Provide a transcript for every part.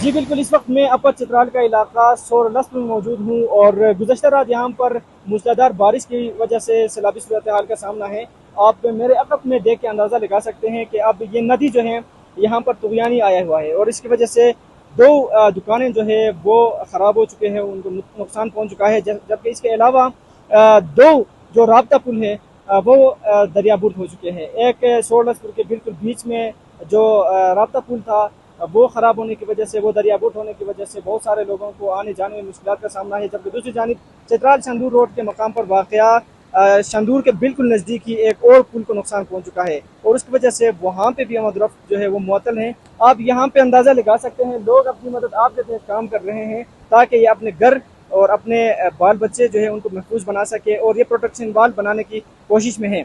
جی بالکل، اس وقت میں اپر چترال کا علاقہ سور لسپ میں موجود ہوں اور گزشتہ رات یہاں پر موسلادھار بارش کی وجہ سے سیلابی صورتحال کا سامنا ہے۔ آپ میرے عقب میں دیکھ کے اندازہ لگا سکتے ہیں کہ اب یہ ندی جو ہے یہاں پر طغیانی آیا ہوا ہے، اور اس کی وجہ سے دو دکانیں جو ہے وہ خراب ہو چکے ہیں، ان کو نقصان پہنچ چکا ہے، جبکہ اس کے علاوہ دو جو رابطہ پل ہے وہ دریا برد ہو چکے ہیں۔ ایک سور لسپور کے بالکل بیچ میں جو رابطہ پل تھا وہ خراب ہونے کی وجہ سے، وہ دریا بوٹ ہونے کی وجہ سے بہت سارے لوگوں کو آنے جانے میں مشکلات کا سامنا ہے، جبکہ دوسری جانب چترال شندور روڈ کے مقام پر واقع شندور کے بالکل نزدیک ہی ایک اور پل کو نقصان پہنچ چکا ہے، اور اس کی وجہ سے وہاں پہ بھی آمد و رفت جو ہے وہ معطل ہیں۔ آپ یہاں پہ اندازہ لگا سکتے ہیں لوگ اپنی مدد آپ کے تحت کام کر رہے ہیں تاکہ یہ اپنے گھر اور اپنے بال بچے جو ہے ان کو محفوظ بنا سکے، اور یہ پروٹیکشن وال بنانے کی کوشش میں ہیں۔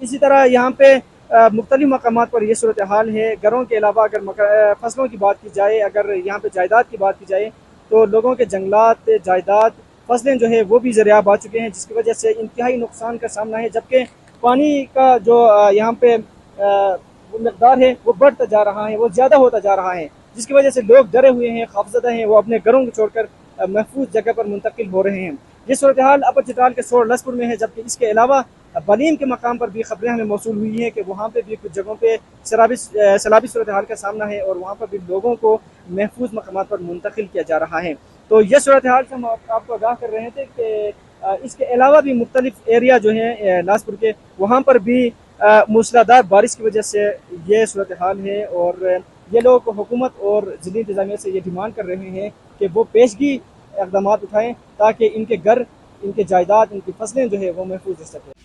اسی طرح یہاں پہ مختلف مقامات پر یہ صورتحال ہے۔ گھروں کے علاوہ اگر فصلوں کی بات کی جائے، اگر یہاں پہ جائیداد کی بات کی جائے تو لوگوں کے جنگلات، جائیداد، فصلیں جو ہے وہ بھی زریاب آ چکے ہیں، جس کی وجہ سے انتہائی نقصان کا سامنا ہے، جبکہ پانی کا جو یہاں پہ وہ مقدار ہے وہ بڑھتا جا رہا ہے، وہ زیادہ ہوتا جا رہا ہے، جس کی وجہ سے لوگ ڈرے ہوئے ہیں، خوفزدہ ہیں، وہ اپنے گھروں کو چھوڑ کر محفوظ جگہ پر منتقل ہو رہے ہیں۔ یہ صورتحال اپر چترال کے سور لسپور میں ہے، جبکہ اس کے علاوہ بلیم کے مقام پر بھی خبریں ہمیں موصول ہوئی ہیں کہ وہاں پہ بھی کچھ جگہوں پہ سیلابی صورتحال کا سامنا ہے، اور وہاں پر بھی لوگوں کو محفوظ مقامات پر منتقل کیا جا رہا ہے۔ تو یہ صورتحال سے ہم آپ کو آگاہ کر رہے تھے کہ اس کے علاوہ بھی مختلف ایریا جو ہیں لاسپور کے، وہاں پر بھی موسلادھار بارش کی وجہ سے یہ صورتحال ہے، اور یہ لوگ حکومت اور ضلعی انتظامیہ سے یہ ڈیمانڈ کر رہے ہیں کہ وہ پیشگی اقدامات اٹھائیں تاکہ ان کے گھر، ان کے جائیداد، ان کی فصلیں جو ہے وہ محفوظ رہ سکیں۔